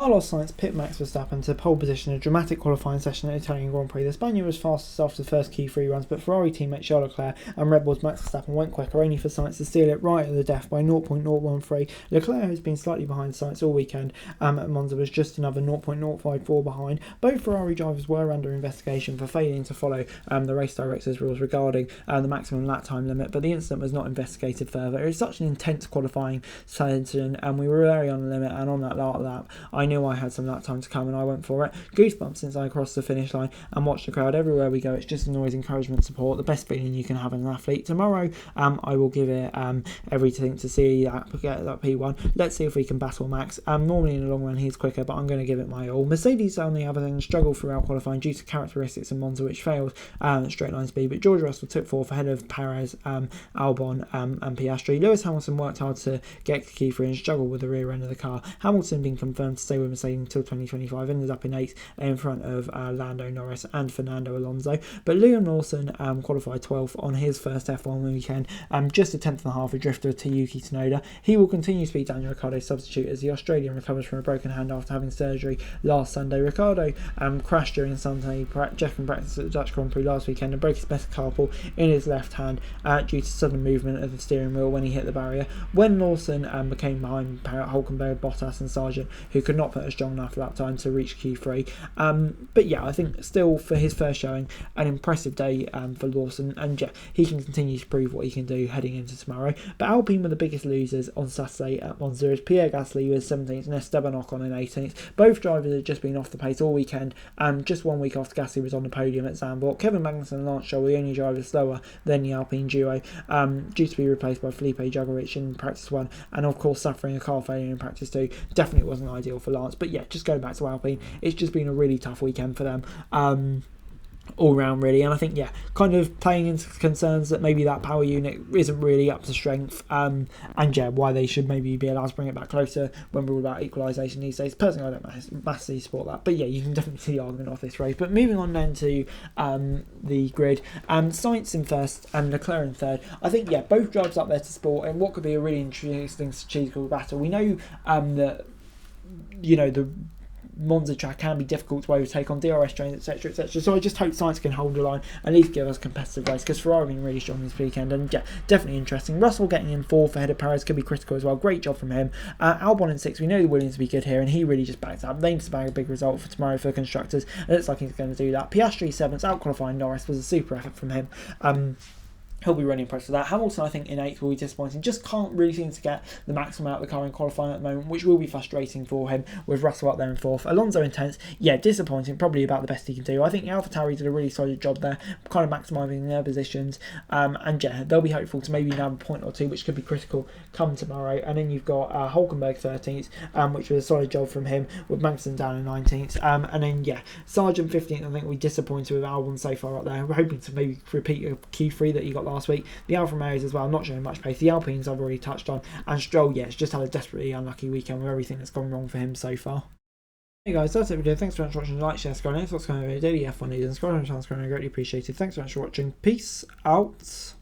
Carlos Sainz pit Max Verstappen to pole position in a dramatic qualifying session at the Italian Grand Prix. The Spaniard was fastest after the first Q3 runs, but Ferrari teammate Charles Leclerc and Red Bull's Max Verstappen went quicker, only for Sainz to steal it right at the death by 0.013. Leclerc has been slightly behind Sainz all weekend. At Monza was just another 0.054 behind. Both Ferrari drivers were under investigation for failing to follow the race director's rules regarding the maximum lap time limit, but the incident was not investigated further. It was such an intense qualifying session, and we were very on the limit, and on that lap, I knew I had some lap time to come and I went for it. Goosebumps since I crossed the finish line and watched the crowd everywhere we go. It's just noise, encouragement, support, the best feeling you can have in an athlete. Tomorrow I will give it everything to see get that P1. Let's see if we can battle Max. Normally in the long run he's quicker, but I'm going to give it my all. Mercedes on the other hand struggled throughout qualifying due to characteristics in Monza which failed straight line speed, but George Russell took fourth ahead of Perez, Albon and Piastri. Lewis Hamilton worked hard to get to Q3 and struggled with the rear end of the car. Hamilton being confirmed to stay with Mercedes until 2025, ended up in 8th in front of Lando Norris and Fernando Alonso. But Liam Lawson qualified 12th on his first F1 weekend, just a tenth and a half adrift of Yuki Tsunoda. He will continue to be Daniel Ricciardo's substitute as the Australian recovers from a broken hand after having surgery last Sunday. Ricciardo crashed during Sunday checking practice at the Dutch Grand Prix last weekend and broke his metacarpal in his left hand due to sudden movement of the steering wheel when he hit the barrier. When Lawson became behind Hulkenberg, Bottas and Sargent, who could not put a strong enough lap time to reach Q3. But yeah, I think still for his first showing, an impressive day for Lawson, and yeah, he can continue to prove what he can do heading into tomorrow. But Alpine were the biggest losers on Saturday at Monza as Pierre Gasly was 17th and Esteban Ocon in 18th. Both drivers had just been off the pace all weekend, just 1 week after Gasly was on the podium at Zandvoort. Kevin Magnussen and Lance Stroll were the only drivers slower than the Alpine duo, due to be replaced by Felipe Drugovich in practice 1, and of course suffering a car failure in practice 2. Definitely wasn't ideal for Lance, but yeah, just going back to Alpine, it's just been a really tough weekend for them. All round really, and I think yeah, kind of playing into concerns that maybe that power unit isn't really up to strength, and yeah, why they should maybe be allowed to bring it back closer when we're all about equalisation these days. Personally, I don't massively support that, but yeah, you can definitely see the argument of this race. But moving on then to the grid, Sainz in first and Leclerc in third. I think yeah, both drives up there to support in what could be a really interesting strategical battle. We know that the Monza track can be difficult to overtake on DRS trains, etc, etc, so I just hope Sainz can hold the line and at least give us a competitive race, because Ferrari have been really strong this weekend, and yeah, definitely interesting. Russell getting in 4th ahead of Perez could be critical as well. Great job from him. Albon in 6th, we know the Williams will be good here, and he really just backed up. They need to bag a big result for tomorrow for constructors, and it looks like he's going to do that. Piastri 7th, out qualifying Norris, was a super effort from him. He'll be really impressed with that. Hamilton, I think, in 8th will be disappointing. Just can't really seem to get the maximum out of the car in qualifying at the moment, which will be frustrating for him, with Russell up there in 4th. Alonso in 10th, yeah, disappointing. Probably about the best he can do. I think AlphaTauri did a really solid job there, kind of maximising their positions. And yeah, they'll be hopeful to maybe have a point or two, which could be critical come tomorrow. And then you've got Hulkenberg 13th, which was a solid job from him, with Magnussen down in 19th. And then, yeah, Sargent 15th, I think we're disappointed with Albon so far up there. We're hoping to maybe repeat a Q3 that you got last week. The Alfa Romeos as well, not showing much pace. The Alpines I've already touched on, and Stroll, yeah, it's just had a desperately unlucky weekend with everything that's gone wrong for him so far. Hey guys, that's it for the video. Thanks so much for watching. Like, share, subscribe, and what's going on with daily F1 news and subscribe to the channel, greatly appreciated. Thanks so much for watching. Peace out.